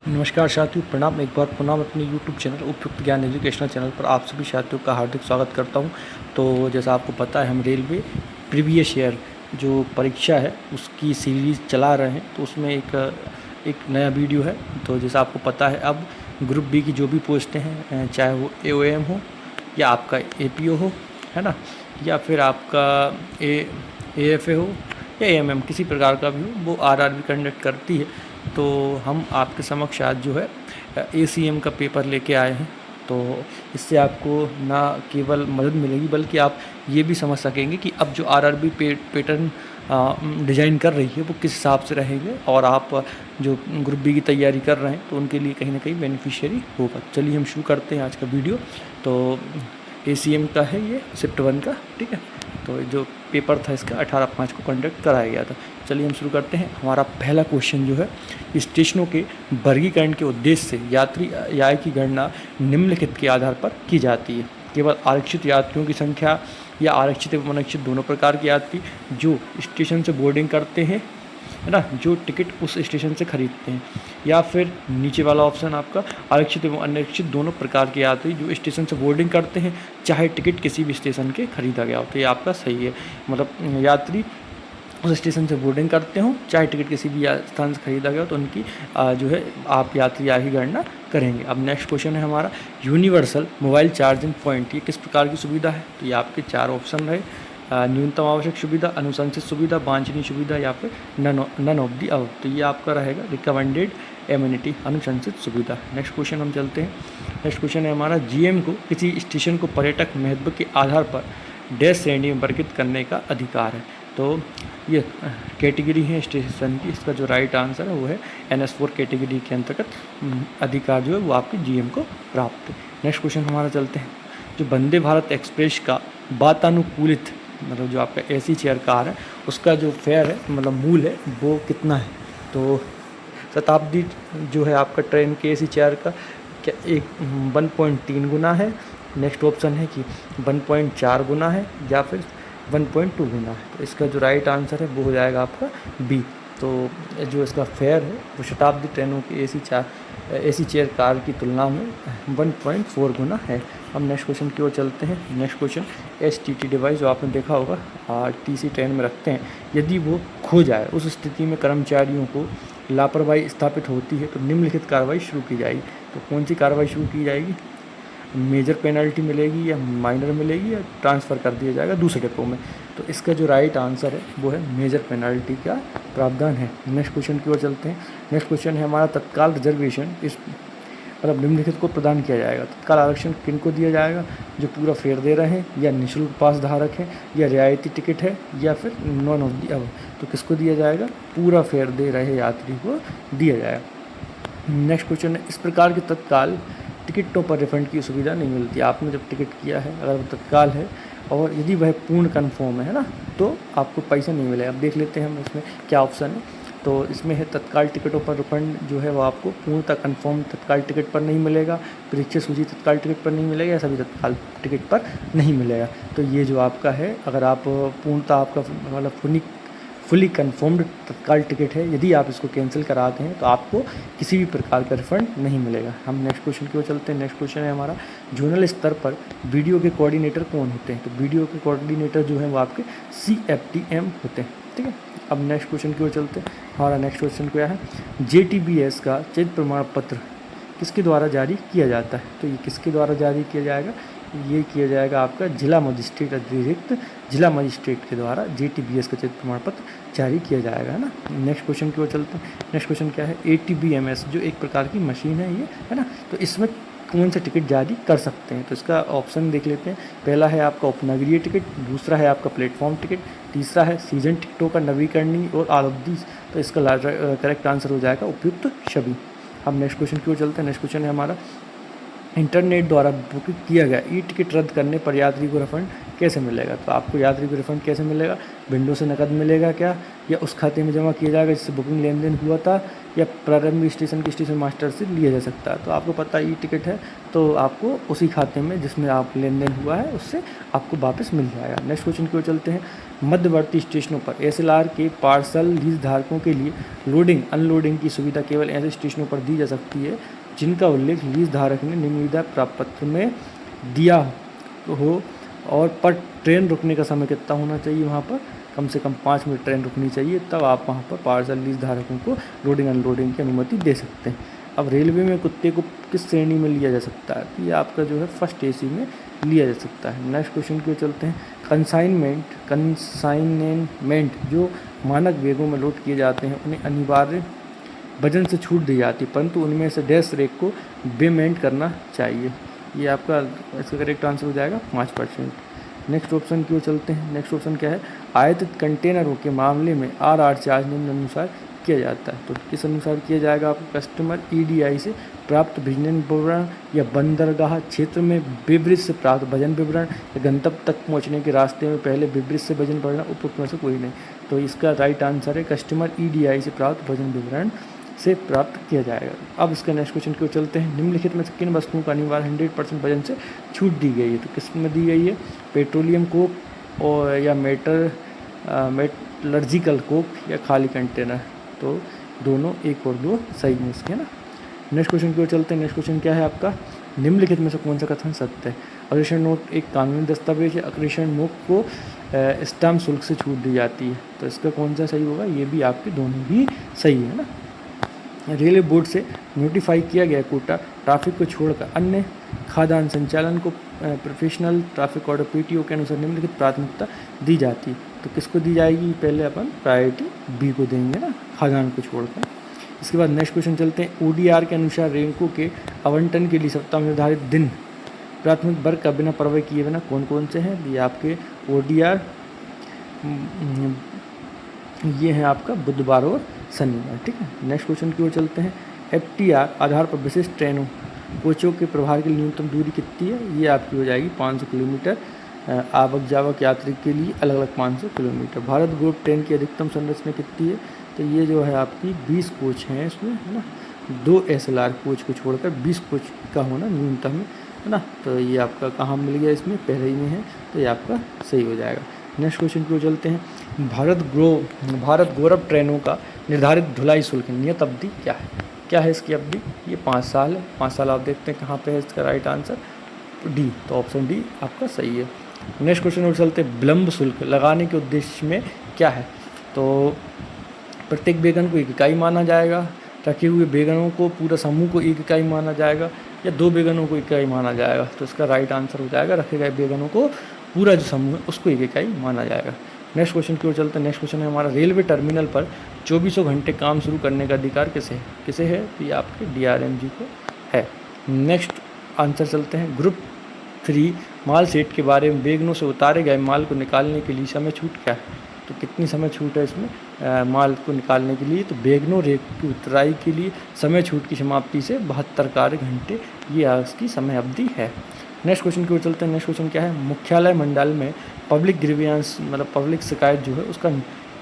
नमस्कार साथियों, प्रणाम। एक बार पुनः मैं अपने YouTube चैनल उपयुक्त ज्ञान एजुकेशनल चैनल पर आप सभी साथियों का हार्दिक स्वागत करता हूं। तो जैसा आपको पता है, हम रेलवे प्रीवियस ईयर जो परीक्षा है उसकी सीरीज़ चला रहे हैं। तो उसमें एक नया वीडियो है। तो जैसा आपको पता है, अब ग्रुप बी की जो भी पोस्टें हैं, चाहे वो AOM हो या आपका APO हो, है ना, या फिर आपका AFA हो या AMM, किसी प्रकार का भी हो, वो RRB कंडक्ट करती है। तो हम आपके समक्ष आज जो है ACM का पेपर लेके आए हैं। तो इससे आपको ना केवल मदद मिलेगी, बल्कि आप ये भी समझ सकेंगे कि अब जो RRB पैटर्न डिज़ाइन कर रही है वो किस हिसाब से रहेंगे, और आप जो ग्रुप बी की तैयारी कर रहे हैं तो उनके लिए कहीं ना कहीं बेनिफिशियरी होगा। चलिए हम शुरू करते हैं आज का वीडियो। तो ACM का है ये शिफ्ट 1 का, ठीक है। तो जो पेपर था इसका 18/5 को कंडक्ट कराया गया था। चलिए हम शुरू करते हैं। हमारा पहला क्वेश्चन जो है, स्टेशनों के वर्गीकरण के उद्देश्य से यात्री आय की गणना निम्नलिखित के आधार पर की जाती है। केवल आरक्षित यात्रियों की संख्या या आरक्षित एवं अनारक्षित दोनों प्रकार के यात्री जो स्टेशन से बोर्डिंग करते हैं, है ना, जो टिकट उस स्टेशन से खरीदते हैं, या फिर नीचे वाला ऑप्शन आपका आरक्षित एवं अनारक्षित दोनों प्रकार के यात्री जो स्टेशन से बोर्डिंग करते हैं, चाहे टिकट किसी भी स्टेशन के खरीदा गया हो। तो ये आपका सही है। मतलब यात्री उस स्टेशन से बोर्डिंग करते हो, चाहे टिकट किसी भी स्थान से खरीदा गया हो, तो उनकी जो है आप यात्री आय की गणना करेंगे। अब नेक्स्ट क्वेश्चन है हमारा, यूनिवर्सल मोबाइल चार्जिंग पॉइंट ये किस प्रकार की सुविधा है। तो ये आपके चार ऑप्शन रहे, न्यूनतम आवश्यक सुविधा, अनुशंसित सुविधा, वांछनीय सुविधा, या फिर नन ऑफ दी अब। तो ये आपका रहेगा रिकमेंडेड एमिनिटी, अनुशंसित सुविधा। नेक्स्ट क्वेश्चन हम चलते हैं। नेक्स्ट क्वेश्चन है हमारा, GM को किसी स्टेशन को पर्यटक महत्व के आधार पर डैश श्रेणी में वर्गीकृत करने का अधिकार है। तो ये कैटेगरी है स्टेशन की, इसका जो राइट आंसर है वो है NS4 कैटेगरी के अंतर्गत अधिकार जो है वो आपके GM को प्राप्त है। नेक्स्ट क्वेश्चन हमारा चलते हैं, जो वंदे भारत एक्सप्रेस का वातानुकूलित, मतलब जो आपका AC चेयर कार है, उसका जो फेयर है, मतलब मूल है, वो कितना है। तो शताब्दी जो है आपका ट्रेन के AC चेयर का क्या 1.3 गुना है। नेक्स्ट ऑप्शन है कि 1.4 गुना है, या फिर 1.2 गुना है। तो इसका जो राइट आंसर है वो हो जाएगा आपका B। तो जो इसका फेयर है वो शताब्दी ट्रेनों की AC चेयर कार की तुलना में 1.4 गुना है। हम नेक्स्ट क्वेश्चन की ओर चलते हैं। नेक्स्ट क्वेश्चन, STT डिवाइस जो आपने देखा होगा TC ट्रेन में रखते हैं, यदि वो खो जाए, उस स्थिति में कर्मचारियों को लापरवाही स्थापित होती है तो निम्नलिखित कार्रवाई शुरू की जाएगी। तो कौन सी कार्रवाई शुरू की जाएगी, मेजर पेनल्टी मिलेगी या माइनर मिलेगी, या ट्रांसफ़र कर दिया जाएगा दूसरे डिपो में। तो इसका जो राइट आंसर है वो है मेजर पेनल्टी का प्रावधान है। नेक्स्ट क्वेश्चन की ओर चलते हैं। नेक्स्ट क्वेश्चन है हमारा, तत्काल रिजर्वेशन इस मतलब निम्नलिखित को प्रदान किया जाएगा। तत्काल आरक्षण किन को दिया जाएगा, जो पूरा फेयर दे रहे हैं, या निःशुल्क पास धारक है, या रियायती टिकट है, या फिर नॉन ऑफ दी अब। तो किसको दिया जाएगा, पूरा फेयर दे रहे यात्री को दिया जाएगा। नेक्स्ट क्वेश्चन है, इस प्रकार के तत्काल टिकटों पर रिफंड की सुविधा नहीं मिलती। आपने जब टिकट किया है, अगर वो तत्काल है और यदि वह पूर्ण कन्फर्म है ना, तो आपको पैसा नहीं मिलेगा। अब देख लेते हैं हम इसमें क्या ऑप्शन है। तो इसमें है, तत्काल टिकटों पर रिफंड जो है वो आपको पूर्णतः कन्फर्म तत्काल टिकट पर नहीं मिलेगा, परीक्षा सूची तत्काल टिकट पर नहीं मिलेगा, या सभी तत्काल टिकट पर नहीं मिलेगा। तो ये जो आपका है, अगर आप पूर्णतः आपका मतलब फुली कन्फर्म्ड तत्काल टिकट है, यदि आप इसको कैंसिल कराते हैं तो आपको किसी भी प्रकार का रिफंड नहीं मिलेगा। हम नेक्स्ट क्वेश्चन की ओर चलते हैं। नेक्स्ट क्वेश्चन है हमारा, जोनल स्तर पर वीडियो के कोऑर्डिनेटर कौन होते हैं। तो वीडियो के कोऑर्डिनेटर जो हैं वो आपके CFTM होते हैं, ठीक है। अब नेक्स्ट क्वेश्चन की ओर चलते हैं। हमारा नेक्स्ट क्वेश्चन क्या है, JTBS का चयनित प्रमाण पत्र किसके द्वारा जारी किया जाता है। तो ये किसके द्वारा जारी किया जाएगा, ये किया जाएगा आपका जिला मजिस्ट्रेट, अतिरिक्त जिला मजिस्ट्रेट के द्वारा JTBS का चयनित प्रमाण पत्र जारी किया जाएगा, है ना। नेक्स्ट क्वेश्चन की ओर चलते हैं। नेक्स्ट क्वेश्चन क्या है, ATBMS जो एक प्रकार की मशीन है ये, है ना। तो इसमें कौन सा टिकट जारी कर सकते हैं। तो इसका ऑप्शन देख लेते हैं। पहला है आपका उपनगरीय टिकट, दूसरा है आपका प्लेटफॉर्म टिकट, तीसरा है सीजन टिकटों का नवीकरणीय, और ऑल ऑफ दीज। तो इसका करेक्ट आंसर हो जाएगा उपयुक्त सभी। हम नेक्स्ट क्वेश्चन की ओर चलते हैं। नेक्स्ट क्वेश्चन है हमारा, इंटरनेट द्वारा बुक किया गया ई टिकट रद्द करने पर यात्री को रिफंड कैसे मिलेगा? तो आपको यात्री को रिफंड कैसे मिलेगा? विंडो से नकद मिलेगा क्या, या उस खाते में जमा किया जाएगा जिससे बुकिंग लेन देन हुआ था, या प्रारंभिक स्टेशन के स्टेशन मास्टर से लिया जा सकता है? तो आपको पता है ई टिकट है तो आपको उसी खाते में जिसमें आप लेन देन हुआ है उससे आपको वापस मिल जाएगा। नेक्स्ट क्वेश्चन की ओर चलते हैं। मध्यवर्ती स्टेशनों पर SLR के पार्सल लीज धारकों के लिए लोडिंग अनलोडिंग की सुविधा केवल ऐसे स्टेशनों पर दी जा सकती है जिनका उल्लेख लीज धारक ने निविदा प्रपत्र में दिया हो, और पर ट्रेन रुकने का समय कितना होना चाहिए? वहाँ पर कम से कम 5 मिनट ट्रेन रुकनी चाहिए, तब आप वहाँ पर पार्सल लीज धारकों को लोडिंग अनलोडिंग की अनुमति दे सकते हैं। अब रेलवे में कुत्ते को किस श्रेणी में लिया जा सकता है? तो ये आपका जो है फर्स्ट AC में लिया जा सकता है। नेक्स्ट क्वेश्चन की ओर चलते हैं। कंसाइनमेंट जो मानक वेगों में लोड किए जाते हैं उन्हें अनिवार्य वजन से छूट दी जाती है, परंतु उनमें से डैश रेक को पेमेंट करना चाहिए। ये आपका इसका करेक्ट आंसर हो जाएगा 5%। नेक्स्ट ऑप्शन की ओर चलते हैं। नेक्स्ट ऑप्शन क्या है? आयातित कंटेनरों के मामले में RR चार्ज निम्नानुसार किया जाता है। तो किस अनुसार किया जाएगा? आपको कस्टमर EDI से प्राप्त वजन विवरण, या बंदरगाह क्षेत्र में बेब्रिज से प्राप्त वजन विवरण, या गंतव्य तक पहुंचने के रास्ते में पहले बेब्रिज से वजन विवरण, उपरोक्त में से कोई नहीं। तो इसका राइट आंसर है कस्टमर EDI से प्राप्त वजन विवरण से प्राप्त किया जाएगा। अब इसका नेक्स्ट क्वेश्चन की ओर चलते हैं। निम्नलिखित में से किन वस्तुओं का अनिवार्य 100% वजन से छूट दी गई है? तो किस में दी गई है? पेट्रोलियम कोक, और या मेटलर्जिकल कोक, या खाली कंटेनर? तो दोनों 1 और 2 सही है इसके, ना। नेक्स्ट क्वेश्चन की ओर चलते हैं। नेक्स्ट क्वेश्चन क्या है आपका? निम्नलिखित में से कौन सा कथन सत्य है? अग्रेषण नोट एक कानूनी दस्तावेज है। अग्रेषण नोट को स्टाम्प शुल्क से छूट दी जाती है। तो इसका कौन सा सही होगा? ये भी आपके दोनों भी सही है, ना। रेलवे बोर्ड से नोटिफाई किया गया कोटा ट्रैफिक को छोड़कर अन्य खाद्यान्न संचालन को प्रोफेशनल ट्रैफिक ऑर्डर PTO के अनुसार निम्नलिखित प्राथमिकता दी जाती है। तो किसको दी जाएगी? पहले अपन प्रायोरिटी B को देंगे, ना, खाद्यान्न को छोड़कर। इसके बाद नेक्स्ट क्वेश्चन चलते हैं। ODR के अनुसार रैंकों के आवंटन के लिए सप्ताह में निर्धारित दिन प्राथमिक वर्ग का बिना परवाह किए बिना कौन कौन से हैं? ये आपके ODR ये है आपका बुधवार और शनिवार, ठीक है। नेक्स्ट क्वेश्चन की ओर चलते हैं। FTR आधार पर विशिष्ट ट्रेनों कोचों के प्रभार की न्यूनतम दूरी कितनी है? ये आपकी हो जाएगी 500 किलोमीटर। आवक जावक यात्री के लिए अलग अलग 500 किलोमीटर। भारत ग्रुप ट्रेन की अधिकतम संरचना कितनी है? तो ये जो है आपकी 20 कोच हैं इसमें, है ना। 2 SLR कोच को छोड़कर 20 कोच का होना न्यूनतम है ना। तो ये आपका कहाँ मिल गया? इसमें पहले ही में है, तो ये आपका सही हो जाएगा। नेक्स्ट क्वेश्चन की ओर चलते हैं। भारत गौरव ट्रेनों का निर्धारित ढुलाई शुल्क नियत अवधि क्या है? क्या है इसकी अवधि? ये 5 साल है। 5 साल आप देखते हैं कहाँ पे है इसका राइट आंसर? D। तो ऑप्शन D आपका सही है। नेक्स्ट क्वेश्चन और चलते हैं। विलंब शुल्क लगाने के उद्देश्य में क्या है? तो प्रत्येक वेगन को एक इकाई माना जाएगा, रखे हुए वेगनों को पूरा समूह को एक इकाई माना जाएगा, या 2 वेगनों को इकाई माना जाएगा? तो इसका राइट आंसर हो जाएगा रखे गए वेगनों को पूरा जो समूह है उसको एक इकाई माना जाएगा। नेक्स्ट क्वेश्चन की ओर चलते हैं। नेक्स्ट क्वेश्चन है हमारा। रेलवे टर्मिनल पर 24 घंटे काम शुरू करने का अधिकार किसे है? तो ये आपके DRMG को है। नेक्स्ट आंसर चलते हैं। ग्रुप 3 माल सेट के बारे में वेगनों से उतारे गए माल को निकालने के लिए समय छूट क्या है? तो कितनी समय छूट है इसमें माल को निकालने के लिए? तो वेगनों रेक की उतराई के लिए समय छूट की समाप्ति से 72 कार्य घंटे ये इसकी समय अवधि है। नेक्स्ट क्वेश्चन की ओर चलते हैं। नेक्स्ट क्वेश्चन क्या है? मुख्यालय मंडल में पब्लिक ग्रीवियंस मतलब पब्लिक शिकायत जो है उसका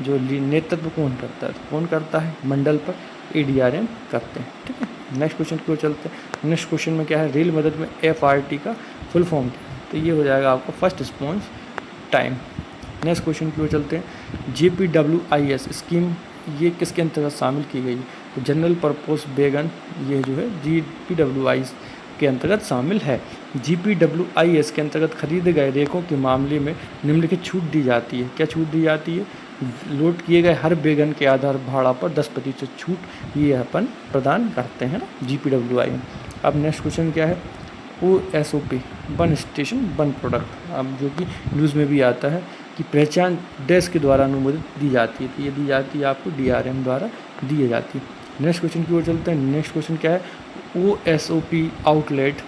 जो नेतृत्व कौन करता है? तो कौन करता है? मंडल पर ADRM करते हैं, ठीक है। नेक्स्ट क्वेश्चन की ओर चलते हैं। नेक्स्ट क्वेश्चन में क्या है? रेल मदद में FRT का फुल फॉर्म क्या है? तो ये हो जाएगा आपका first response time. Next question की ओर चलते हैं। GPWIS स्कीम ये किसके अंतर्गत शामिल की गई? तो जनरल पर्पस वेगन ये जो है GPWIS के अंतर्गत शामिल है। GPWIS के अंतर्गत खरीदे गए रेकों के मामले में निम्नलिखित छूट दी जाती है। क्या छूट दी जाती है? लोड किए गए हर वेगन के आधार भाड़ा पर 10% छूट ये अपन प्रदान करते हैं ना GPWI में। अब नेक्स्ट क्वेश्चन क्या है? OSOP one station one product, अब जो कि न्यूज़ में भी आता है कि पहचान डैश के द्वारा अनुमोदित दी जाती है। तो ये दी जाती है आपको DRM द्वारा दी जाती है। नेक्स्ट क्वेश्चन की ओर चलते हैं। नेक्स्ट क्वेश्चन क्या है? OSOP आउटलेट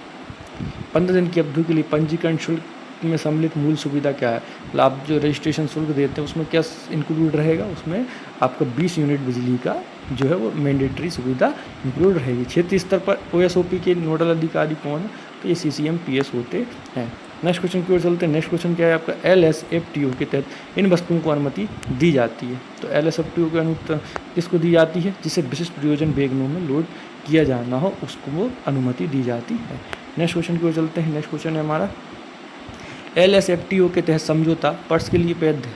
15 दिन की अवधि के लिए पंजीकरण शुल्क में सम्मिलित मूल सुविधा क्या है? मतलब आप जो रजिस्ट्रेशन शुल्क देते हैं उसमें क्या इंक्लूड रहेगा? उसमें आपका 20 यूनिट बिजली का जो है वो मैंडेटरी सुविधा इंक्लूड रहेगी। क्षेत्रीय स्तर पर OSOP के नोडल अधिकारी कौन है? तो ये CCMPS होते हैं। नेक्स्ट क्वेश्चन की ओर चलते हैं। नेक्स्ट क्वेश्चन क्या है आपका, LSFTO के तहत इन वस्तुओं को अनुमति दी जाती है। तो LSFTO की अनुमति किसको दी जाती है, जिसे विशिष्ट प्रयोजन वेगनों में लोड किया जाना हो उसको वो अनुमति दी जाती है। नेक्स्ट क्वेश्चन की ओर चलते हैं। नेक्स्ट क्वेश्चन है हमारा, LSFTO के तहत समझौता वर्ष के लिए वैध है।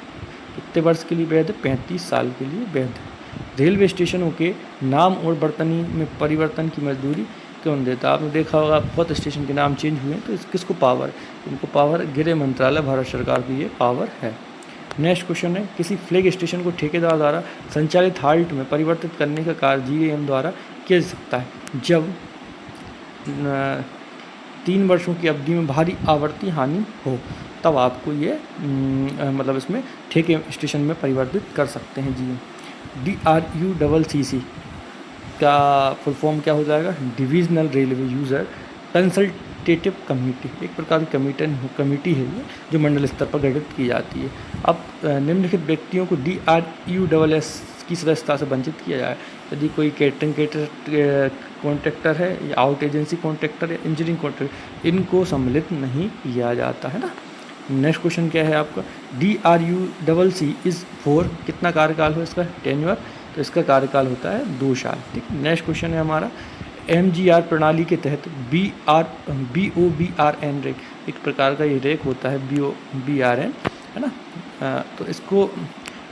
कितने वर्ष के लिए वैध है, 35 साल के लिए वैध है। रेलवे स्टेशनों के नाम और बर्तनी में परिवर्तन की मजदूरी कौन देता है। आपने देखा होगा बहुत स्टेशन के नाम चेंज हुए हैं, तो किसको पावर, इनको पावर गृह मंत्रालय भारत सरकार की ये पावर है। नेक्स्ट क्वेश्चन है, किसी फ्लैग स्टेशन को ठेकेदार द्वारा संचालित हाल्ट में परिवर्तित करने का कार्य GAM द्वारा किया जा सकता है जब 3 वर्षों की अवधि में भारी आवर्ती हानि हो, तब आपको ये मतलब इसमें ठेके स्टेशन में परिवर्तित कर सकते हैं GAM। DRUCC का फुल फॉर्म क्या हो जाएगा, divisional railway user consultative committee, एक प्रकार की कमेटी है ये जो मंडल स्तर पर गठित की जाती है। अब निम्नलिखित व्यक्तियों को DRUSS की सदस्यता से वंचित किया जाए यदि कोई कैटरिंग कॉन्ट्रैक्टर है या आउट एजेंसी कॉन्ट्रैक्टर या इंजीनियरिंग कॉन्ट्रैक्टर, इनको सम्मिलित नहीं किया जाता है ना। नेक्स्ट क्वेश्चन क्या है आपका, DRUCC इज़ फॉर, कितना कार्यकाल हो इसका, टेन्योर, तो इसका कार्यकाल होता है 2 साल। ठीक। नेक्स्ट क्वेश्चन है हमारा, MGR प्रणाली के तहत BOBRN रेक, एक प्रकार का ये रेक होता है BOBRN है ना। तो इसको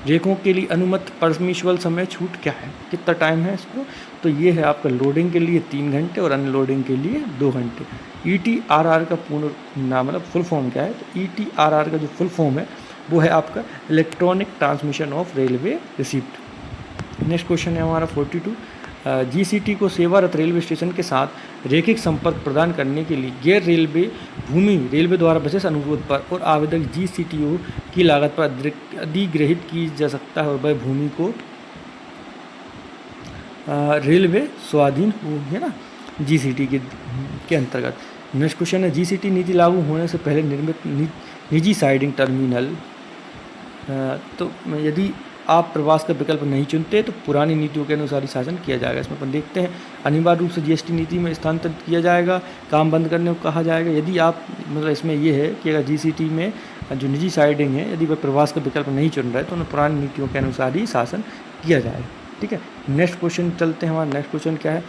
रेकों के लिए अनुमत परमिशबल समय छूट क्या है, कितना टाइम है इसको, तो ये है आपका लोडिंग के लिए 3 घंटे और अनलोडिंग के लिए 2 घंटे। ETRR का पूर्ण नाम मतलब फुल फॉर्म क्या है, तो ETRR का जो फुल फॉर्म है वो है आपका electronic transmission of railway receipt. Next question है हमारा 42, GCT को सेवारत रेलवे स्टेशन के साथ रैखिक संपर्क प्रदान करने के लिए गैर रेलवे भूमि रेलवे द्वारा विशेष अनुरोध पर और आवेदक GCTO की लागत पर अधिग्रहित की जा सकता है और वह भूमि को रेलवे स्वाधीन होगी है ना GCT के अंतर्गत। नेक्स्ट क्वेश्चन है, GCT नीति लागू होने से पहले निर्मित निजी साइडिंग टर्मिनल, तो यदि आप प्रवास का विकल्प नहीं चुनते तो पुरानी नीतियों के अनुसार ही शासन किया जाएगा। इसमें अपन देखते हैं, अनिवार्य रूप से GST नीति में स्थानांतरित किया जाएगा, काम बंद करने को कहा जाएगा। यदि आप मतलब इसमें ये है कि अगर GCT में जो निजी साइडिंग है यदि वह प्रवास का विकल्प नहीं चुन रहा है तो उन्हें पुरानी नीतियों के अनुसार ही शासन किया जाएगा। ठीक है। नेक्स्ट क्वेश्चन चलते हैं, हमारा नेक्स्ट क्वेश्चन क्या है,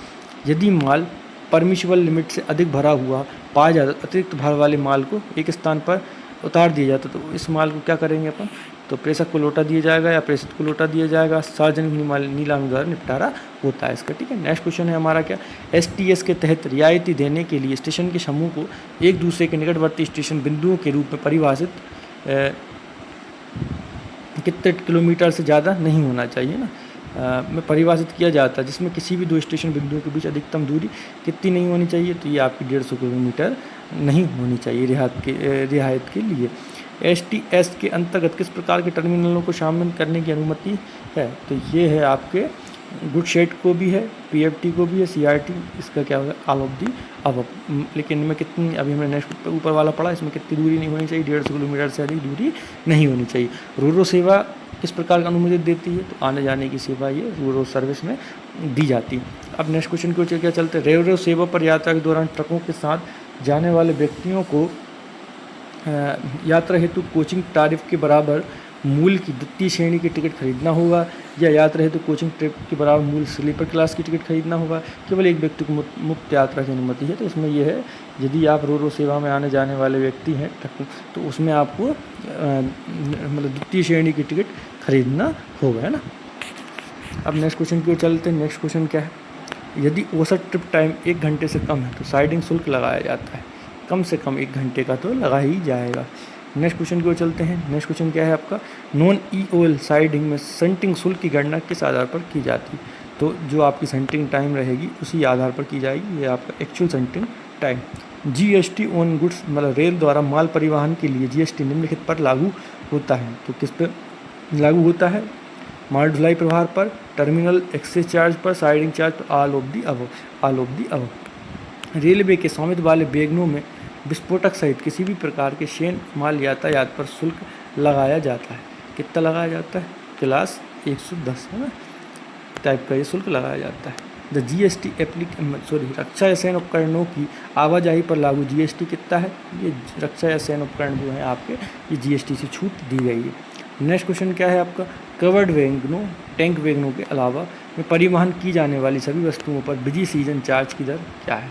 यदि माल परमिशबल लिमिट से अधिक भरा हुआ पाया जाता, अतिरिक्त भार वाले माल को एक स्थान पर उतार दिया जाता, तो इस माल को क्या करेंगे अपन, तो प्रेषक को लौटा दिया जाएगा या प्रेषित को लौटा दिया जाएगा। सार्वजनिक नीलामी द्वारा निपटारा होता है इसका। ठीक है। नेक्स्ट क्वेश्चन है हमारा क्या, STS के तहत रियायती देने के लिए स्टेशन के समूह को एक दूसरे के निकटवर्ती स्टेशन बिंदुओं के रूप में परिभाषित कितने किलोमीटर से ज़्यादा नहीं होना चाहिए ना, में परिभाषित किया जाता है, जिसमें किसी भी 2 स्टेशन बिंदुओं के बीच अधिकतम दूरी कितनी नहीं होनी चाहिए, तो ये आपकी 150 किलोमीटर नहीं होनी चाहिए रियायत के लिए। STS के अंतर्गत किस प्रकार के टर्मिनलों को शामिल करने की अनुमति है, तो ये है आपके गुड शेड को भी है, PFT को भी है, CRT, इसका क्या होगा, ऑल ऑफ दी अब। लेकिन इनमें कितनी, अभी हमने नेक्स्ट ऊपर वाला पढ़ा, इसमें कितनी दूरी नहीं होनी चाहिए, 150 किलोमीटर से अधिक दूरी नहीं होनी चाहिए। रोरो सेवा किस प्रकार का अनुमति देती है, तो आने जाने की सेवा ये रोरो सर्विस में दी जाती है। अब नेक्स्ट क्वेश्चन को क्या चलते हैं, रोरो सेवा पर यात्रा के दौरान ट्रकों के साथ जाने वाले व्यक्तियों को यात्रा हेतु कोचिंग तारीफ के बराबर मूल की द्वितीय श्रेणी की टिकट खरीदना होगा या यात्रा हेतु कोचिंग ट्रिप के बराबर मूल स्लीपर क्लास की टिकट खरीदना होगा। केवल एक व्यक्ति को मुफ्त यात्रा की अनुमति है। तो इसमें यह है, यदि आप रोरो सेवा में आने जाने वाले व्यक्ति हैं तो उसमें आपको मतलब द्वितीय श्रेणी की टिकट खरीदना होगा, है ना। अब नेक्स्ट क्वेश्चन की ओर चलते हैं। नेक्स्ट क्वेश्चन क्या है, यदि औसत ट्रिप टाइम 1 घंटे से कम है तो साइडिंग शुल्क लगाया जाता है। कम से कम 1 घंटे का तो लगा ही जाएगा। नेक्स्ट क्वेश्चन की ओर चलते हैं। नेक्स्ट क्वेश्चन क्या है आपका, नॉन EOL साइडिंग में सेंटिंग शुल्क की गणना किस आधार पर की जाती है, तो जो आपकी सेंटिंग टाइम रहेगी उसी आधार पर की जाएगी, ये आपका actual sending time. GST on goods मतलब रेल द्वारा माल परिवहन के लिए GST निम्नलिखित पर लागू होता है, तो किस पर लागू होता है, माल ढुलाई प्रभार पर, टर्मिनल एक्सेस चार्ज पर, साइडिंग चार्ज पर, all of the above. Railway के स्वामित्व वाले वैगनों में विस्फोटक सहित किसी भी प्रकार के शेन माल यातायात पर शुल्क लगाया जाता है। कितना लगाया जाता है, क्लास 110 है ना टाइप का ये शुल्क लगाया जाता है। द GST रक्षा या सैन्य उपकरणों की आवाजाही पर लागू GST कितना है? ये रक्षा या सैन्य उपकरण जो हैं आपके, ये GST से छूट दी गई है। नेक्स्ट क्वेश्चन क्या है आपका? कवर्ड वैगनों, टैंक वैगनों के अलावा में परिवहन की जाने वाली सभी वस्तुओं पर बिजी सीजन चार्ज की दर क्या है?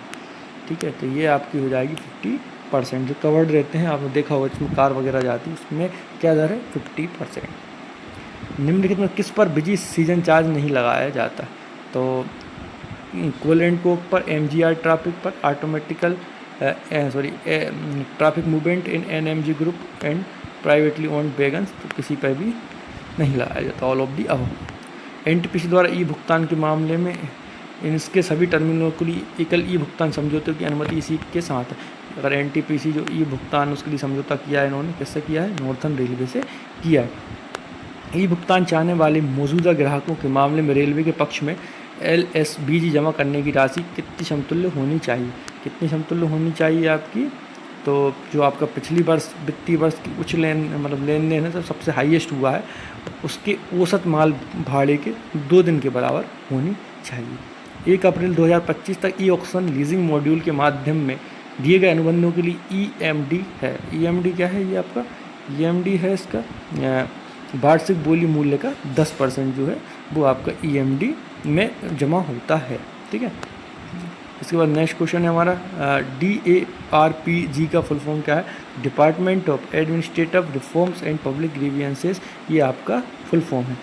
ठीक है, तो ये आपकी हो जाएगी 50%। जो कवर्ड रहते हैं आपने देखा होगा, इसमें कार वगैरह जाती है, उसमें क्या दर है? 50%। निम्नलिखित में किस पर बिजी सीजन चार्ज नहीं लगाया जाता? तो कोल एंड कोक पर, MGR ट्रैफिक पर, automatically traffic movement in NMG group and privately owned wagons, तो किसी पर भी नहीं लगाया जाता। ऑल ऑफ दी अब। NTPC द्वारा ई भुगतान के मामले में इसके सभी टर्मिनलों के लिए एकल ई भुगतान समझौते की अनुमति इसी के साथ है। अगर NTPC जो ई भुगतान उसके लिए समझौता किया है, इन्होंने किससे किया है? नॉर्थर्न रेलवे से किया है। ई भुगतान चाहने वाले मौजूदा ग्राहकों के मामले में रेलवे के पक्ष में LSBG जमा करने की राशि कितनी समतुल्य होनी चाहिए? कितनी समतुल्य होनी चाहिए आपकी? तो जो आपका पिछली वर्ष वित्तीय वर्ष की उच्च लेन देन है, तो सबसे हाईएस्ट हुआ है, उसके औसत माल भाड़े के 2 दिन के बराबर होनी चाहिए। 1 अप्रैल 2025 तक ई ऑक्शन लीजिंग मॉड्यूल के माध्यम में दिए गए अनुबंधों के लिए EMD है। EMD क्या है? ये आपका EMD है, इसका वार्षिक बोली मूल्य का 10% जो है वो आपका EMD में जमा होता है। ठीक है, इसके बाद नेक्स्ट क्वेश्चन है हमारा DARPG का फुल फॉर्म क्या है? Department of administrative reforms and public grievances, ये आपका फुल फॉर्म है।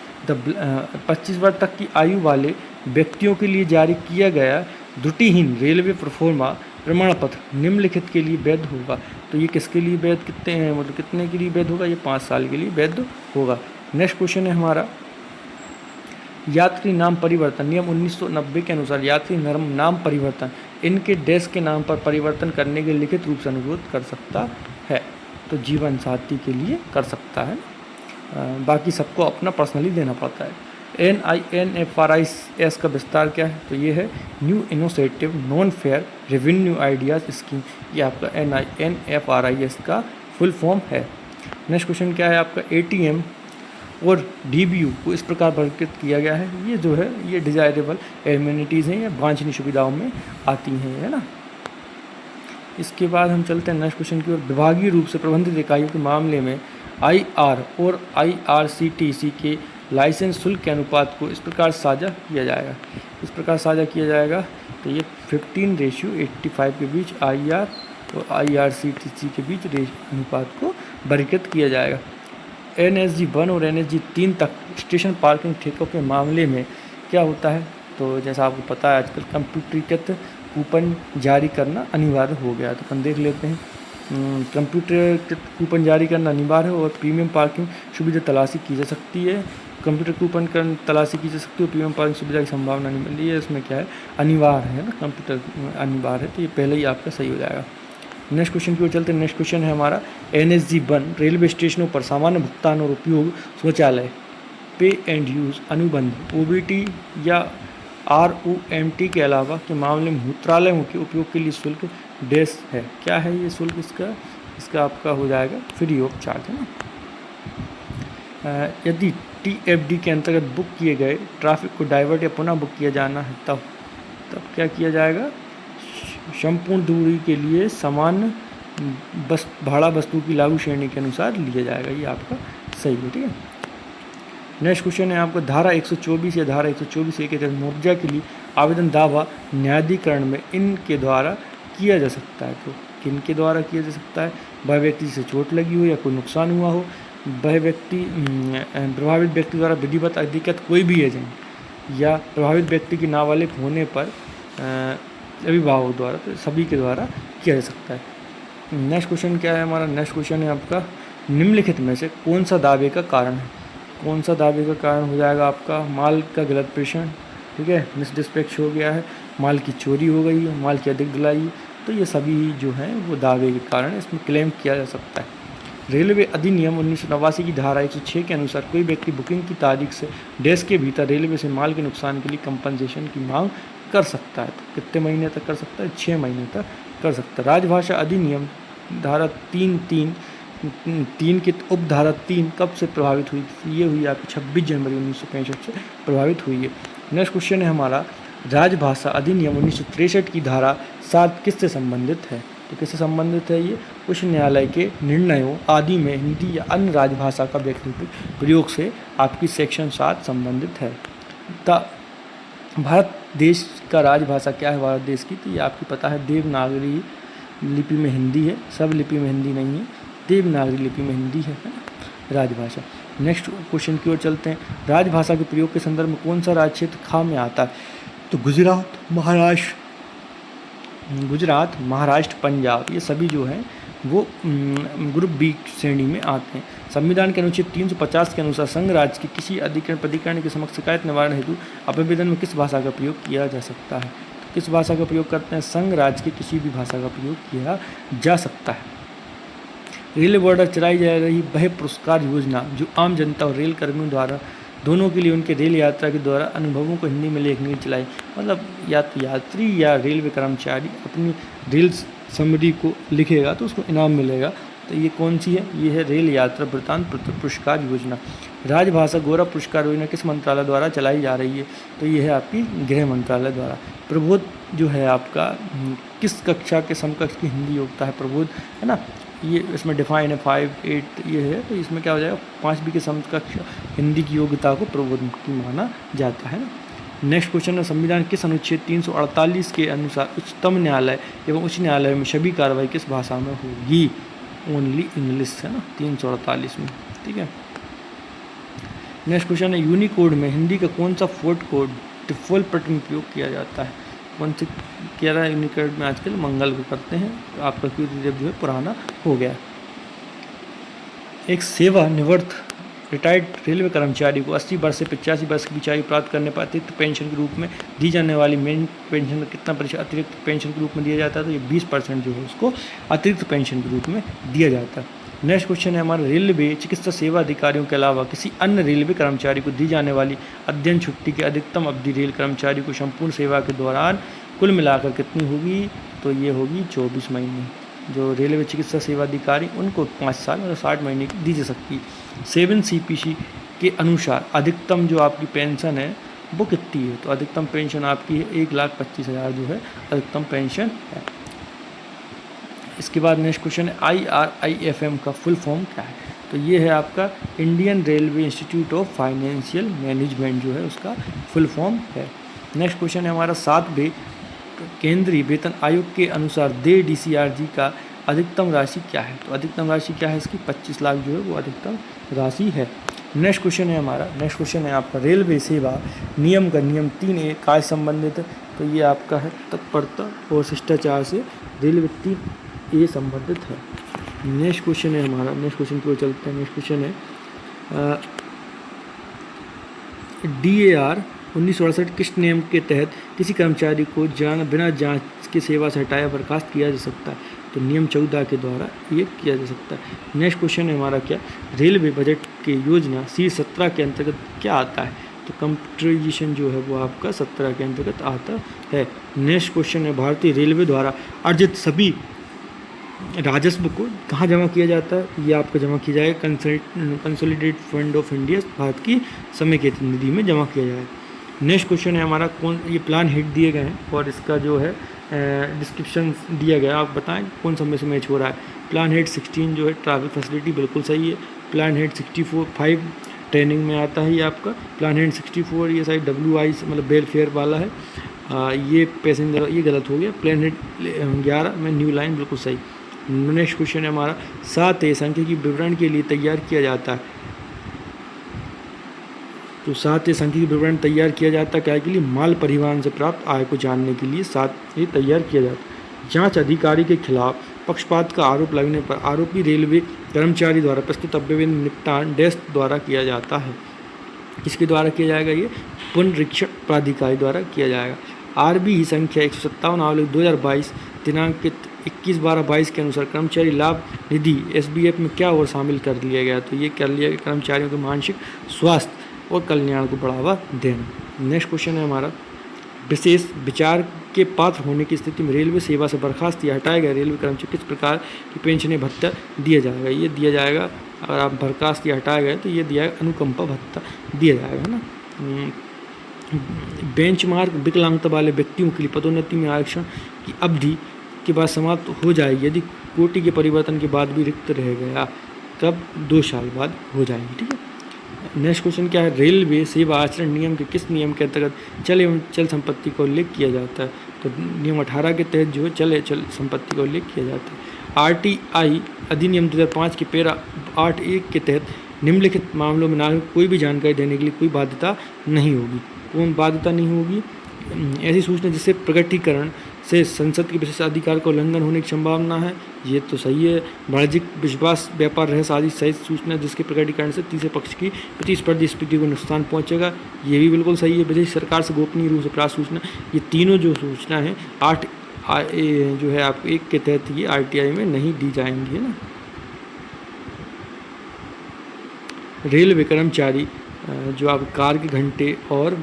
25 वर्ष तक की आयु वाले व्यक्तियों के लिए जारी किया गया त्रुटिहीन रेलवे प्रोफोर्मा प्रमाण पत्र निम्नलिखित के लिए वैध होगा। तो ये किसके लिए वैध, कितने के लिए वैध होगा? ये 5 साल के लिए वैध होगा। नेक्स्ट क्वेश्चन है हमारा यात्री नाम परिवर्तन नियम 1990 के अनुसार यात्री नाम परिवर्तन इनके देश के नाम पर परिवर्तन करने के लिखित रूप से अनुरोध कर सकता है। तो जीवन साथी के लिए कर सकता है, बाकी सबको अपना पर्सनली देना पड़ता है। NINFRIS का विस्तार क्या है? तो ये है new innovative non fair revenue ideas scheme, ये आपका NINFRIS का फुल फॉर्म है। नेक्स्ट क्वेश्चन क्या है आपका? ATM और DBU को इस प्रकार वर्गीकृत किया गया है, ये जो है ये डिज़ायरेबल एमिनिटीज़ हैं या वांछनीय सुविधाओं में आती हैं, है ना। इसके बाद हम चलते हैं नेक्स्ट क्वेश्चन की ओर। विभागीय रूप से प्रबंधित इकाइयों के मामले में IR और IRCTC के लाइसेंस शुल्क के अनुपात को इस प्रकार साझा किया जाएगा। इस प्रकार साझा किया जाएगा, तो ये 15:85 के बीच IR और IRCTC के बीच अनुपात को वर्गीकृत किया जाएगा। NSG 1 और NSG 3 तक स्टेशन पार्किंग ठेकों के मामले में क्या होता है? तो जैसा आपको पता है आजकल कंप्यूटरीकृत कूपन जारी करना अनिवार्य हो गया, तो अपन देख लेते हैं। कंप्यूटरीकृत कूपन जारी करना अनिवार्य है और प्रीमियम पार्किंग सुविधा तलाशी की जा सकती है। कंप्यूटर कूपन तलाशी की जा सकती है, प्रीमियम पार्किंग सुविधा की संभावना नहीं मिली है। इसमें क्या है? अनिवार्य है ना, कंप्यूटर अनिवार्य है, तो ये पहले ही आपका सही हो जाएगा। नेक्स्ट क्वेश्चन की ओर चलते हैं। नेक्स्ट क्वेश्चन है हमारा NSG 1 रेलवे स्टेशनों पर सामान्य भुगतान और उपयोग शौचालय पे एंड यूज़ अनुबंध OBT या ROMT के अलावा के मामले में मूत्रालयों के उपयोग के लिए शुल्क डैश है। क्या है ये शुल्क? इसका आपका हो जाएगा फ्री ऑफ चार्ज, है ना। यदि TFD के अंतर्गत बुक किए गए ट्रैफिक को डाइवर्ट या पुनः बुक किया जाना है, तब क्या किया जाएगा? संपूर्ण दूरी के लिए समान भाड़ा वस्तु की लागू श्रेणी के अनुसार लिया जाएगा, ये आपका सही है। ठीक है, नेक्स्ट क्वेश्चन है आपको धारा 124 या धारा 124A के तहत मुआवजा के लिए आवेदन दावा न्यायाधिकरण में इनके द्वारा किया जा सकता है। तो किनके द्वारा किया जा सकता है? वह व्यक्ति जिसे चोट लगी हो या कोई नुकसान हुआ हो, वह व्यक्ति प्रभावित व्यक्ति द्वारा विधिवत अधिकृत कोई भी एजेंट या प्रभावित व्यक्ति की नाबालिग होने पर अभिभावक द्वारा, तो सभी के द्वारा किया जा सकता है। नेक्स्ट क्वेश्चन क्या है हमारा? नेक्स्ट क्वेश्चन है आपका निम्नलिखित में से कौन सा दावे का कारण है? कौन सा दावे का कारण हो जाएगा आपका? माल का गलत प्रेषण, ठीक है, मिसडिस्पैच हो गया है, माल की चोरी हो गई है, माल की अधिक ढुलाई, तो ये सभी जो हैं वो दावे के कारण इसमें क्लेम किया जा सकता है। रेलवे अधिनियम 1989 की धारा 106 के अनुसार कोई व्यक्ति बुकिंग की तारीख से डेज के भीतर रेलवे से माल के नुकसान के लिए कंपनसेशन की मांग कर सकता है। तो कितने महीने तक कर सकता है? 6 महीने तक कर सकता है। राजभाषा अधिनियम धारा 3 की उपधारा 3 कब से प्रभावित हुई? ये हुई आपकी 26 जनवरी 1965 से प्रभावित हुई है। नेक्स्ट क्वेश्चन है हमारा राजभाषा अधिनियम 1963 की धारा 7 किससे संबंधित है? तो किससे संबंधित है ये? उच्च न्यायालय के निर्णयों आदि में हिंदी या अन्य राजभाषा का वैकल्पिक प्रयोग से आपकी सेक्शन 7 संबंधित है। भारत देश का राजभाषा क्या है भारत देश की? तो ये आपकी पता है देवनागरी लिपि में हिंदी है, सब लिपि में हिंदी नहीं है, देवनागरी लिपि में हिंदी है राजभाषा। नेक्स्ट क्वेश्चन की ओर चलते हैं। राजभाषा के प्रयोग के संदर्भ में कौन सा राज्य क्षेत्र खा में आता है? तो गुजरात, महाराष्ट्र, पंजाब, ये सभी जो हैं वो ग्रुप बी श्रेणी में आते हैं। संविधान के अनुच्छेद 350 के अनुसार संघ राज्य के किसी अधिकरण प्राधिकरण के समक्ष शिकायत निवारण हेतु आवेदन में किस भाषा का प्रयोग किया जा सकता है? तो किस भाषा का प्रयोग करते हैं? संघ राज्य की किसी भी भाषा का प्रयोग किया जा सकता है। रेल द्वारा चलाई जा रही वह पुरस्कार योजना जो आम जनता और रेल कर्मियों द्वारा दोनों के लिए उनके रेल यात्रा के द्वारा अनुभवों को हिंदी में लिखने की चलाई, मतलब यात्री या रेलवे कर्मचारी अपनी रेल समरी को लिखेगा तो उसको इनाम मिलेगा। तो ये कौन सी है? ये है रेल यात्रा वृत्तांत पुरस्कार योजना। राजभाषा गौरव पुरस्कार योजना किस मंत्रालय द्वारा चलाई जा रही है? तो ये है आपकी गृह मंत्रालय द्वारा। प्रबोध जो है आपका किस कक्षा के समकक्ष की हिंदी योग्यता है? प्रबोध है ना, ये इसमें डिफाइन है 5, 8 ये है, तो इसमें क्या हो जाएगा 5वीं के समकक्ष हिंदी की योग्यता को प्रबोध की माना जाता है ना। नेक्स्ट क्वेश्चन है संविधान किस अनुच्छेद 348 के अनुसार उच्चतम न्यायालय एवं उच्च न्यायालय में सभी कार्रवाई किस भाषा में होगी? ओनली इंग्लिश है ना 348 में, ठीक है। नेक्स्ट क्वेश्चन है यूनिकोड में हिंदी का कौन सा फोर्ट कोड डिफॉल्ट पैटर्न में उपयोग किया जाता है? कौन से किया रहा है यूनिकोड में? आजकल मंगल को करते हैं, तो आपका क्यू जो है पुराना हो गया। एक सेवानिवृत्त रिटायर्ड रेलवे कर्मचारी को 80 वर्ष से 85 वर्ष की बीच आयु प्राप्त करने पर अतिरिक्त पेंशन के रूप में दी जाने वाली मेन पेंशन का कितना प्रतिशत अतिरिक्त पेंशन के रूप में दिया जाता है? तो ये 20% जो है उसको अतिरिक्त पेंशन के रूप में दिया जाता है। नेक्स्ट क्वेश्चन है हमारा रेलवे चिकित्सा सेवा अधिकारियों के अलावा किसी अन्य रेलवे कर्मचारी को दी जाने वाली अध्ययन छुट्टी की अधिकतम अवधि रेल कर्मचारी को संपूर्ण सेवा के दौरान कुल मिलाकर कितनी होगी? तो ये होगी 24 महीने। जो रेलवे चिकित्सा सेवा अधिकारी उनको 5 साल मतलब 60 महीने की दी जा सकती है। 7 CPC के अनुसार अधिकतम जो आपकी पेंशन है वो कितनी है? तो अधिकतम पेंशन आपकी है 1,25,000 जो है अधिकतम पेंशन है। इसके बाद नेक्स्ट क्वेश्चन है IRIFM का फुल फॉर्म क्या है? तो ये है आपका Indian railway institute of financial management जो है उसका फुल फॉर्म है। नेक्स्ट क्वेश्चन है हमारा 7वें केंद्रीय वेतन आयोग के अनुसार देय DCRG का अधिकतम राशि क्या है? तो अधिकतम राशि क्या है इसकी? 25 लाख जो है वो अधिकतम राशि है। नेक्स्ट क्वेश्चन है आपका रेलवे सेवा नियम का नियम 3A काय संबंधित है? तो ये आपका है तत्परता और शिष्टाचार से रेलवे 3A संबंधित है। नेक्स्ट क्वेश्चन है हमारा, नेक्स्ट क्वेश्चन की ओर चलते हैं। नेक्स्ट क्वेश्चन है DAR 1968 किस नियम के तहत किसी कर्मचारी को बिना जांच की सेवा से हटाया बर्खास्त किया जा सकता है? तो नियम 14 के द्वारा ये किया जा सकता है। नेक्स्ट क्वेश्चन है हमारा क्या? रेलवे बजट की योजना C17 के अंतर्गत क्या आता है? तो कंप्यूटराइजेशन जो है वो आपका 17 के अंतर्गत आता है। नेक्स्ट क्वेश्चन है भारतीय रेलवे द्वारा अर्जित सभी राजस्व को कहाँ जमा किया जाता है? ये आपका जमा किया जाएगा consolidated fund of India, Bharat की समेकित निधि में जमा किया जाएगा। नेक्स्ट क्वेश्चन है हमारा ये प्लान हेड दिए गए हैं और इसका जो है डिस्क्रिप्शन दिया गया है, आप बताएं कौन सा में से मैच हो रहा है। प्लान हेड 16 जो है ट्रैवल फैसिलिटी बिल्कुल सही है। प्लान हेड 65 ट्रेनिंग में आता है ये आपका। प्लान हेड 64 ये साइड WI मतलब वेलफेयर वाला है, ये पैसेंजर ये गलत हो गया। प्लान हेड 11 में न्यू लाइन बिल्कुल सही। नेक्स्ट क्वेश्चन है हमारा 7A सांख्यिकी विवरण के लिए तैयार किया जाता है। तो 7A सांख्यिकी विवरण तैयार किया जाता है क्या के लिए? माल परिवहन से प्राप्त आय को जानने के लिए 7A तैयार किया जाता है। जांच अधिकारी के खिलाफ पक्षपात का आरोप लगने पर आरोपी रेलवे कर्मचारी द्वारा प्रस्तुत आवेदन निपटान डेस्क द्वारा किया जाता है। किसके द्वारा किया जाएगा? ये पुनरीक्षण प्राधिकारी द्वारा किया जाएगा। RB संख्या 157 आवेदन 2022 दिनांक 21/12/22 के अनुसार कर्मचारी लाभ निधि SBF में क्या और शामिल कर लिया गया? तो ये कर लिया गया कर्मचारियों के मानसिक स्वास्थ्य और कल्याण को बढ़ावा देना। नेक्स्ट क्वेश्चन है हमारा विशेष विचार के पात्र होने की स्थिति में रेलवे सेवा से बर्खास्त या हटाए गए रेलवे कर्मचारी किस प्रकार की पेंशन भत्ता दिया जाएगा? ये दिया जाएगा अगर आप बर्खास्त या हटाए गए तो ये दिया अनुकंपा भत्ता दिया जाएगा, है ना। बेंचमार्क विकलांगता वाले व्यक्तियों के लिए पदोन्नति में आरक्षण की अवधि के बाद समाप्त हो जाएगी यदि कोटि के परिवर्तन के बाद भी रिक्त रह गया, कब? 2 साल बाद हो जाएगी। ठीक है। नेक्स्ट क्वेश्चन क्या है? रेलवे सेवा आचरण नियम के किस नियम के अंतर्गत चल एवं चल संपत्ति का उल्लेख किया जाता है? तो नियम 18 के तहत जो है चल संपत्ति का उल्लेख किया जाता है। RTI अधिनियम 2005 के पैरा 8(1) के तहत निम्नलिखित मामलों में नागरिक को कोई भी जानकारी देने के लिए कोई बाध्यता नहीं होगी। कौन बाध्यता नहीं होगी? ऐसी सूचना जिससे प्रकटीकरण से संसद के विशेष अधिकार का उल्लंघन होने की संभावना है, ये तो सही है। वाणिज्यिक विश्वास, व्यापार, रहस्य आदि सहित सूचना जिसके प्रकटीकरण से तीसरे पक्ष की प्रतिस्पर्धी स्थिति को नुकसान पहुंचेगा, ये भी बिल्कुल सही है। विदेश सरकार से गोपनीय रूप से प्राप्त सूचना, ये तीनों जो सूचना है 8 जो है आपको 1 के तहत ये RTI में नहीं दी जाएंगी, है ना। रेलवे कर्मचारी जो आप कार के घंटे और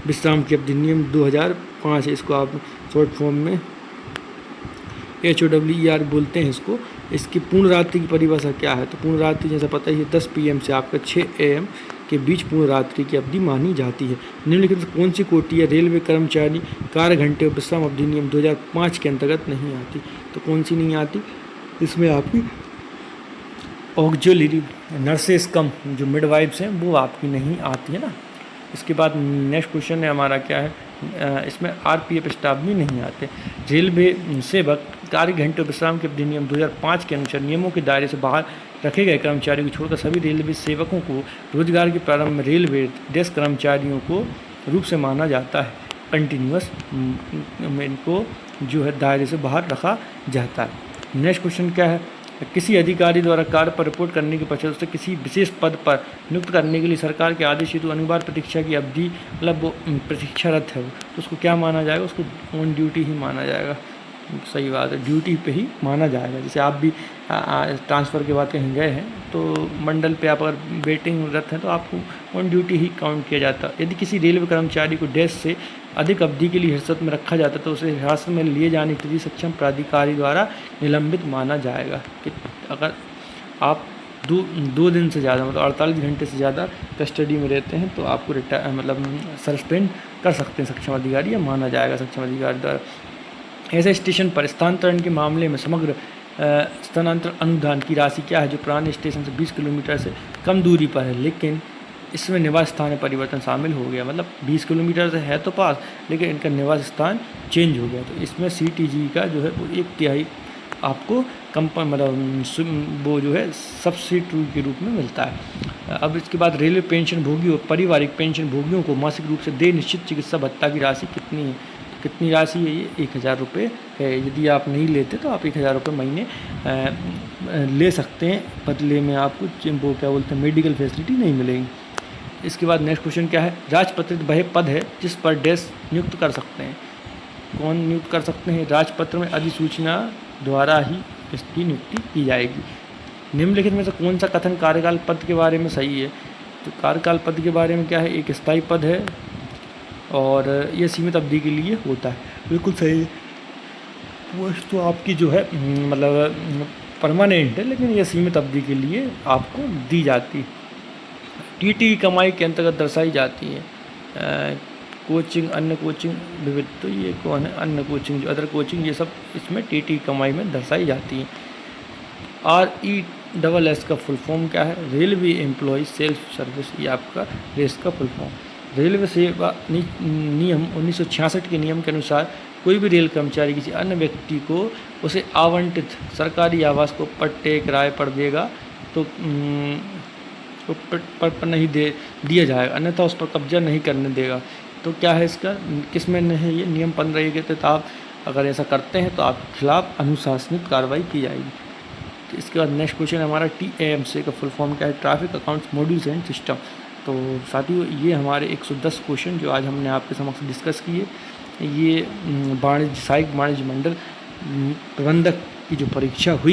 विश्राम की अवधि नियम 2005 है, इसको आप शॉर्ट फॉर्म में HOWER बोलते हैं इसको। इसकी पूर्ण रात्रि की परिभाषा क्या है? तो पूर्ण रात्रि जैसा पता ही है 10 PM से आपका 6 AM के बीच पूर्ण रात्रि की अवधि मानी जाती है। निम्नलिखित कौन सी कोटि या रेलवे कर्मचारी कार घंटे और विश्राम अवधि नियम 2005 के अंतर्गत नहीं आती? तो कौन सी नहीं आती? इसमें आपकी ऑक्सिलरी नर्सेस कम जो मिडवाइफ्स हैं वो आपकी नहीं आती है ना। इसके बाद नेक्स्ट क्वेश्चन है हमारा क्या है? इसमें RPF स्टाफ भी नहीं आते। रेलवे सेवक कार्य घंटे और विश्राम के अधिनियम 2005 के अनुसार नियमों के दायरे से बाहर रखे गए कर्मचारियों को छोड़कर सभी रेलवे सेवकों को रोजगार के प्रारंभ में रेलवे डेस्क कर्मचारियों को रूप से माना जाता है। कंटिन्यूअस में इनको जो है दायरे से बाहर रखा जाता है। नेक्स्ट क्वेश्चन क्या है? किसी अधिकारी द्वारा कार्य पर रिपोर्ट करने के पश्चात उसे किसी विशेष पद पर नियुक्त करने के लिए सरकार के आदेश हेतु अनिवार्य प्रतीक्षा की अवधि, मतलब वो प्रतीक्षारत है तो उसको क्या माना जाएगा? उसको ऑन ड्यूटी ही माना जाएगा। सही बात है, ड्यूटी पे ही माना जाएगा। जैसे आप भी ट्रांसफ़र के बाद कहीं गए हैं तो मंडल पे आप अगर वेटिंग रत हैं तो आपको ऑन ड्यूटी ही काउंट किया जाता है। यदि किसी रेलवे कर्मचारी को डेस्क से अधिक अवधि के लिए हिरासत में रखा जाता है तो उसे हिरासत में लिए जाने के लिए सक्षम प्राधिकारी द्वारा निलंबित माना जाएगा। कि अगर आप दो दिन से ज़्यादा मतलब 48 घंटे से ज़्यादा कस्टडी में रहते हैं तो आपको मतलब सस्पेंड कर सकते हैं सक्षम अधिकारी, या माना जाएगा सक्षम अधिकारी द्वारा। ऐसे स्टेशन पर स्थानांतरण के मामले में समग्र स्थानांतरण अनुदान की राशि क्या है? जो पुराने स्टेशन से 20 किलोमीटर से कम दूरी पर है लेकिन इसमें निवास स्थान परिवर्तन शामिल हो गया, मतलब 20 किलोमीटर से है तो पास लेकिन इनका निवास स्थान चेंज हो गया, तो इसमें CTG का जो है वो 1/3 आपको मतलब वो जो है सब्सिडी के रूप में मिलता है। अब इसके बाद रेलवे पेंशन भोगियों पारिवारिक पेंशन भोगियों को मासिक रूप से दे निश्चित चिकित्सा भत्ता की राशि कितनी है? कितनी राशि है? ये 1000 रुपये है। यदि आप नहीं लेते तो आप 1000 रुपये महीने ले सकते हैं, बदले में आपको वो क्या बोलते हैं मेडिकल फैसिलिटी नहीं मिलेगी। इसके बाद नेक्स्ट क्वेश्चन क्या है? राजपत्रित वह पद है जिस पर डेस्क नियुक्त कर सकते हैं। कौन नियुक्त कर सकते हैं? राजपत्र में अधिसूचना द्वारा ही इसकी नियुक्ति की जाएगी। निम्नलिखित में से कौन सा कथन कार्यकाल पद के बारे में सही है? तो कार्यकाल पद के बारे में क्या है? एक स्थायी पद है और यह सीमित अवधि के लिए होता है। बिल्कुल सही है। पोस्ट तो आपकी जो है मतलब परमानेंट है लेकिन यह सीमित अवधि के लिए आपको दी जाती है। TT कमाई के अंतर्गत दर्शाई जाती है। कोचिंग, अन्य कोचिंग, विविध, तो ये कौन है? अन्य कोचिंग, जो अदर कोचिंग, ये सब इसमें TT कमाई में दर्शाई जाती है। RESS का फुल फॉर्म क्या है? रेलवे एम्प्लॉय सेल्फ सर्विस, ये आपका रेस का फुल फॉर्म। रेलवे सेवा नियम 1966 के नियम के अनुसार कोई भी रेल कर्मचारी किसी अन्य व्यक्ति को उसे आवंटित सरकारी आवास को पट्टे किराए पर देगा तो पर नहीं दिया जाएगा, अन्यथा उस पर कब्जा नहीं करने देगा। तो क्या है इसका? किस में है ये? नियम 15 के तहत आप अगर ऐसा करते हैं तो आपके खिलाफ अनुशासनिक कार्रवाई की जाएगी। तो इसके बाद नेक्स्ट क्वेश्चन हमारा TAMC का फुल फॉर्म क्या है? Traffic accounts modules and system. तो साथियों ये हमारे 110 क्वेश्चन जो आज हमने आपके समक्ष डिस्कस किए, ये सहायक वाणिज्य मंडल प्रबंधक की जो परीक्षा हुई